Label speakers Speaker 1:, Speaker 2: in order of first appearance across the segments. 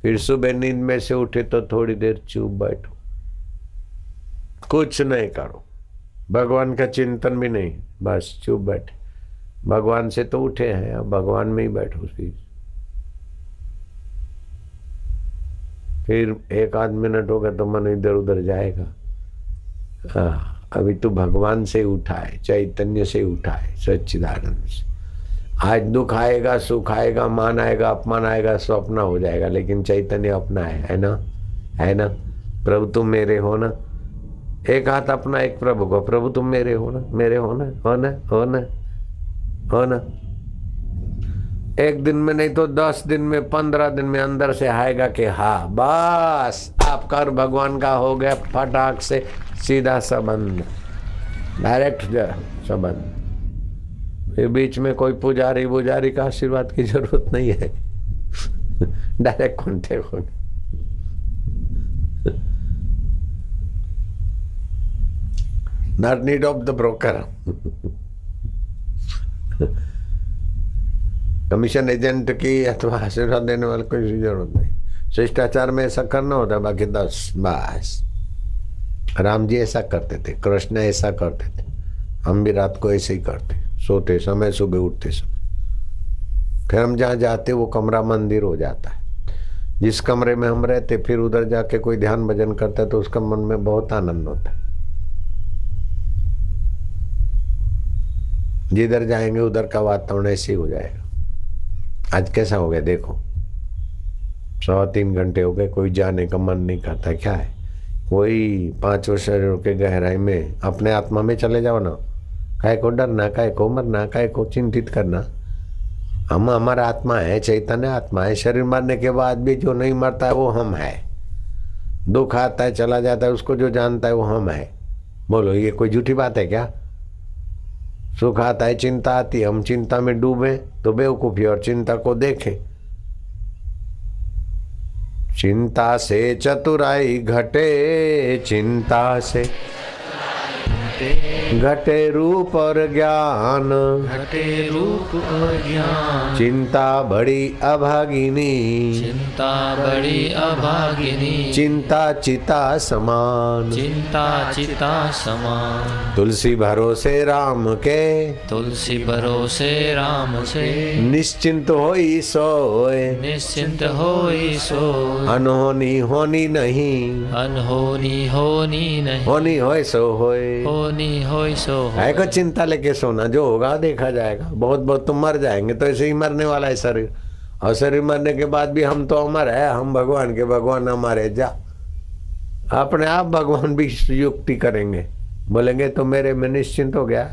Speaker 1: फिर सुबह नींद में से उठे तो थोड़ी देर चुप बैठो, कुछ नहीं करो, भगवान का चिंतन भी नहीं, बस चुप बैठे। भगवान से तो उठे हैं, अब भगवान में ही बैठो। फिर एक आध मिनट होगा तो मन इधर उधर जाएगा। अभी तो भगवान से उठा है, चैतन्य से उठा है, सच्चिदानंद से। आज दुख आएगा, सुख आएगा, मान आएगा, अपमान आएगा, स्वप्न हो जाएगा, लेकिन चैतन्य अपना है ना, है ना। प्रभु तुम मेरे हो ना, एक हाथ अपना एक प्रभु को, प्रभु तुम मेरे हो ना, मेरे हो ना, हो ना, हो ना, हो ना। एक दिन में नहीं तो 10 दिन में, 15 दिन में अंदर से आएगा कि हाँ बस आपका और भगवान का हो गया फटाक से सीधा संबंध, डायरेक्ट संबंध। बीच में कोई पुजारी का आशीर्वाद की जरूरत नहीं है। डायरेक्ट कॉन्टेक्ट हो। Not need of the broker. Commission agent की अथवा आशीर्वाद देने वाले कोई जरूरत नहीं। शिष्टाचार में ऐसा करना होता है, बाकी 10 बस। राम जी ऐसा करते थे, कृष्ण ऐसा करते थे, हम भी रात को ऐसे ही करते, सोते समय सुबह उठते समय। फिर हम जहाँ जाते वो कमरा मंदिर हो जाता है। जिस कमरे में हम रहते फिर उधर जाके कोई ध्यान भजन करता है तो उसका मन में बहुत आनंद होता है। जिधर जाएंगे उधर का वातावरण ऐसे ही हो जाएगा। आज कैसा हो गया देखो, 3.25 घंटे हो गए, कोई जाने का मन नहीं करता। क्या है, वही 5 शरीरों के गहराई में अपने आत्मा में चले जाओ ना। काय को डरना, काय को मरना, काय को चिंतित करना। हम, हमारा आत्मा है, चैतन्य आत्मा है। शरीर मरने के बाद भी जो नहीं मरता है वो हम है। दुख आता है चला जाता है, उसको जो जानता है वो हम है। बोलो ये कोई झूठी बात है क्या? सुख आता है, चिंता आती है, हम चिंता में डूबे तो बेवकूफी, और चिंता को देखें। चिंता से चतुराई घटे, चिंता से घटे रूप और ज्ञान,
Speaker 2: घटे रूप और ज्ञान।
Speaker 1: चिंता बड़ी अभागिनी,
Speaker 2: चिंता बड़ी अभागिनी।
Speaker 1: चिंता चिता समान,
Speaker 2: चिंता चिता समान।
Speaker 1: तुलसी भरोसे राम के,
Speaker 2: तुलसी भरोसे राम से।
Speaker 1: निश्चिंत होई सोए,
Speaker 2: निश्चिंत होई सोए।
Speaker 1: अनहोनी होनी नहीं,
Speaker 2: अनहोनी होनी नहीं।
Speaker 1: होनी होए सो होए।
Speaker 2: होनी होई सो
Speaker 1: है
Speaker 2: होए।
Speaker 1: को चिंता लेके सोना, जो होगा देखा जाएगा। बहुत बहुत तुम मर जाएंगे तो ऐसे ही मरने वाला है शरीर, और शरीर मरने के बाद भी हम तो अमर है, हम भगवान के, भगवान हमारे। जा अपने आप भगवान भी युक्ति करेंगे, बोलेंगे तो मेरे में निश्चिंत हो गया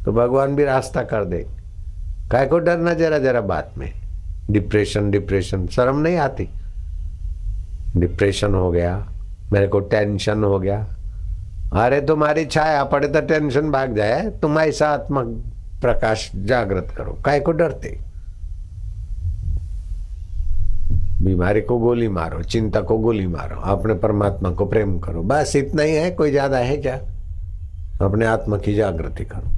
Speaker 1: तो भगवान भी रास्ता कर देंगे। काय को डरना जरा जरा बात में। डिप्रेशन डिप्रेशन शर्म नहीं आती? डिप्रेशन हो गया, मेरे को टेंशन हो गया। अरे तुम्हारी छाया पड़े तो टेंशन भाग जाए, तुम ऐसा आत्मा प्रकाश जागृत करो। काय को डरते? बीमारी को गोली मारो, चिंता को गोली मारो, अपने परमात्मा को प्रेम करो, बस इतना ही है। कोई ज्यादा है क्या? अपने आत्मा की जागृति करो।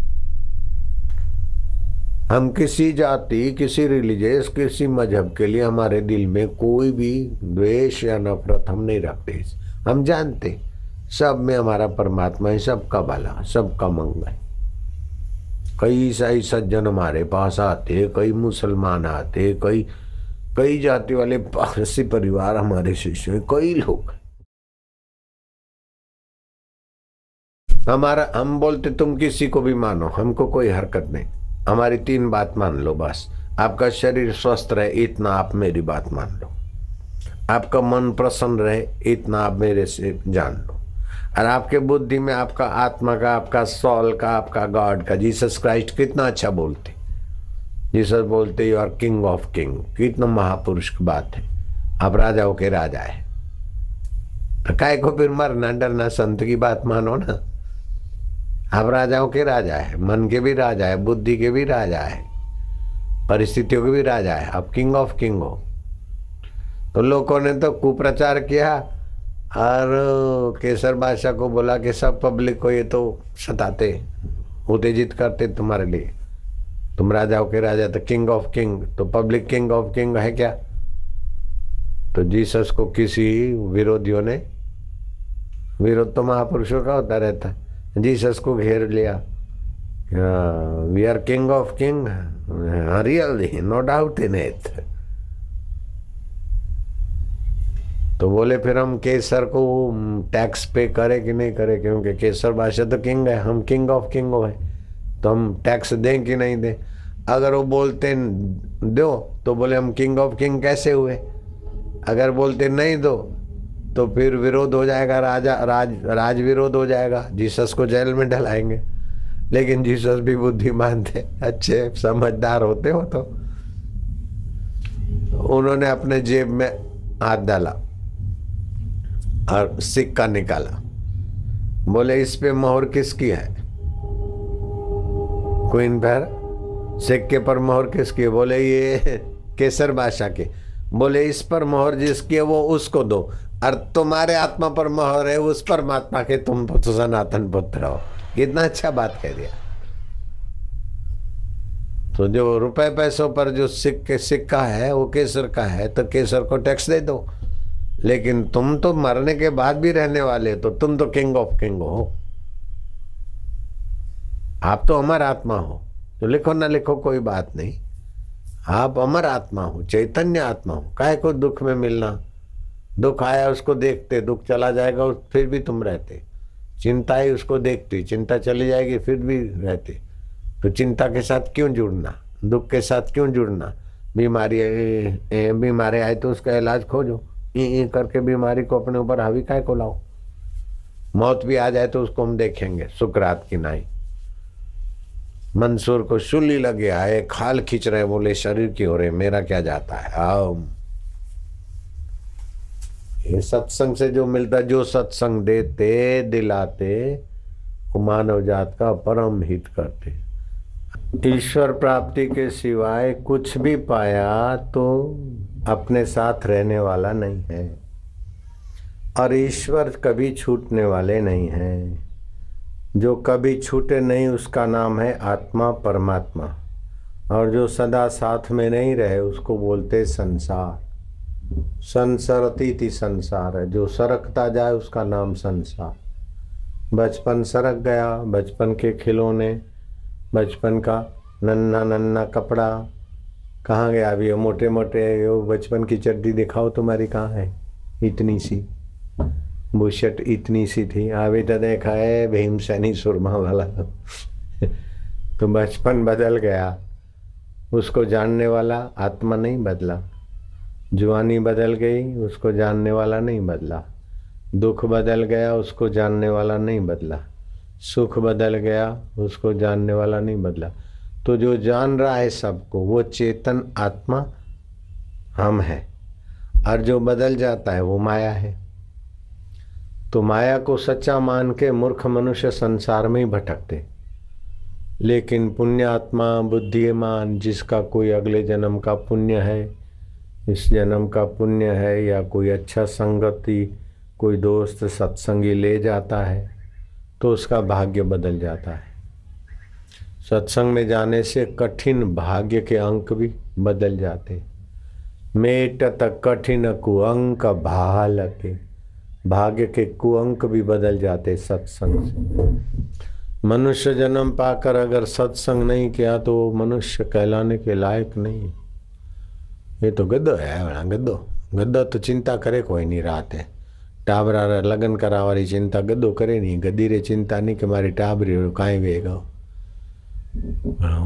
Speaker 1: हम किसी जाति, किसी रिलीजियस, किसी मजहब के लिए हमारे दिल में कोई भी द्वेष या नफरत हम नहीं रखते। हम जानते सब में हमारा परमात्मा है, सबका भला, सबका मंगल। कई ईसाई सज्जन हमारे पास आते, कई मुसलमान आते, कई जाति वाले पारसी परिवार हमारे शिष्य, कई लोग। हम बोलते तुम किसी को भी मानो, हमको कोई हरकत नहीं। हमारी 3 बात मान लो बस। आपका शरीर स्वस्थ रहे इतना आप मेरी बात मान लो, आपका मन प्रसन्न रहे इतना आप मेरे से जान लो, और आपके बुद्धि में आपका आत्मा का, आपका सॉल का, आपका गॉड का, जीसस क्राइस्ट कितना अच्छा बोलते। जीसस बोलते you are king of king, कितना महापुरुष की बात है। आप राजाओं के राजा है, तो काय को फिर मरना डरना? संत की बात मानो ना। आप राजाओं के राजा है, मन के भी राजा है, बुद्धि के भी राजा है, परिस्थितियों के भी राजा है। आप किंग ऑफ किंग हो। तो लोगों ने तो कुप्रचार किया और केसर बादशाह को बोला कि सब पब्लिक को ये तो सताते, उत्तेजित करते तुम्हारे लिए, तुम राजाओं के राजा, तो किंग ऑफ किंग, तो पब्लिक किंग ऑफ किंग है क्या? तो जीसस को किसी विरोधियों ने, विरोध तो महापुरुषों का होता रहता है, जीसस को घेर लिया। We are king of king, really, no doubt in it. तो बोले फिर हम केसर को टैक्स पे करें कि नहीं करें, क्योंकि केसर बादशाह तो किंग है, हम किंग ऑफ किंग है, तो हम टैक्स दें कि नहीं दें। अगर वो बोलते दो तो बोले हम किंग ऑफ किंग कैसे हुए, अगर बोलते नहीं दो तो फिर विरोध हो जाएगा, राज विरोध हो जाएगा, जीसस को जेल में डलाएंगे। लेकिन जीसस भी बुद्धिमान थे, अच्छे समझदार होते हो, तो उन्होंने अपने जेब में हाथ डाला और सिक्का निकाला। बोले इस पे मोहर किसकी है? क्वीन पर। सिक्के पर मोहर किसकी है? बोले ये केसर बादशाह की। बोले इस पर मोहर जिसकी है वो उसको दो, और तुम्हारे आत्मा पर मोहर है उस परमात्मा के, तुम तो सनातन पुत्र हो। कितना अच्छा बात कह दिया। तो जो रुपए पैसों पर जो सिक्का है वो केसर का है, तो केसर को टैक्स दे दो। लेकिन तुम तो मरने के बाद भी रहने वाले, तो तुम तो किंग ऑफ किंग हो, आप तो अमर आत्मा हो। तो लिखो ना लिखो कोई बात नहीं, आप अमर आत्मा हो, चैतन्य आत्मा हो। काहे को दुख में मिलना? दुख आया उसको देखते, दुख चला जाएगा फिर भी तुम रहते। चिंता ही उसको देखती, चिंता चली जाएगी फिर भी रहते। तो चिंता के साथ क्यों जुड़ना, दुख के साथ क्यों जुड़ना? बीमारी आए तो उसका इलाज खोजो, ये करके बीमारी को अपने ऊपर हावी काहे को लाओ। मौत भी आ जाए तो उसको हम देखेंगे, सुकरात की नाई। मंसूर को शूली लगे आए, खाल खींच रहे, बोले शरीर की हो रहे, मेरा क्या जाता है। आओ, ये सत्संग से जो मिलता, जो सत्संग देते दिलाते, वो मानव जात का परम हित करते। ईश्वर प्राप्ति के सिवाय कुछ भी पाया तो अपने साथ रहने वाला नहीं है, और ईश्वर कभी छूटने वाले नहीं हैं। जो कभी छूटे नहीं उसका नाम है आत्मा परमात्मा, और जो सदा साथ में नहीं रहे उसको बोलते संसार। संसरती संसार है, जो सरकता जाए उसका नाम संसार। बचपन सरक गया, बचपन के खिलौने, बचपन का नन्ना नन्ना कपड़ा कहाँ गया? अभी ये मोटे मोटे वो बचपन की चड्डी दिखाओ तुम्हारी कहाँ है? इतनी सी बुशट इतनी सी थी, अभी तो देखा है भीमसेनी सुरमा वाला। तो बचपन बदल गया, उसको जानने वाला आत्मा नहीं बदला। जुआनी बदल गई, उसको जानने वाला नहीं बदला। दुख बदल गया, उसको जानने वाला नहीं बदला। सुख बदल गया, उसको जानने वाला नहीं बदला। तो जो जान रहा है सबको वो चेतन आत्मा हम है, और जो बदल जाता है वो माया है। तो माया को सच्चा मान के मूर्ख मनुष्य संसार में ही भटकते, लेकिन पुण्यात्मा बुद्धिमान जिसका कोई अगले जन्म का पुण्य है, इस जन्म का पुण्य है, या कोई अच्छा संगति, कोई दोस्त सत्संगी ले जाता है, तो उसका भाग्य बदल जाता है। सत्संग में जाने से कठिन भाग्य के अंक भी बदल जाते। मेटत कठिन कुअंक भाल के, भाग्य के कुअंक भी बदल जाते सत्संग से। मनुष्य जन्म पाकर अगर सत्संग नहीं किया तो मनुष्य कहलाने के लायक नहीं। ये तो गद्दो है, गद्दो तो चिंता करे कोई नहीं। रात है टाबरा लगन करा वाली चिंता गद्दो करे नहीं, गद्दी रे चिंता नहीं कि मारी टाबरी काई वेगा।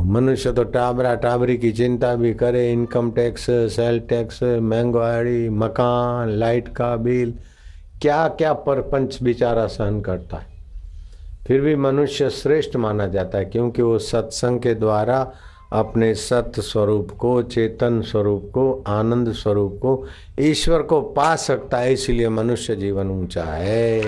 Speaker 1: मनुष्य तो टाबरा टाबरी की चिंता भी करे, इनकम टैक्स, सेल टैक्स, महंगाई, मकान, लाइट का बिल, क्या क्या परपंच बेचारा सहन करता है। फिर भी मनुष्य श्रेष्ठ माना जाता है, क्योंकि वो सत्संग के द्वारा अपने सत्य स्वरूप को, चेतन स्वरूप को, आनंद स्वरूप को, ईश्वर को पा सकता है। इसलिए मनुष्य जीवन ऊंचा है।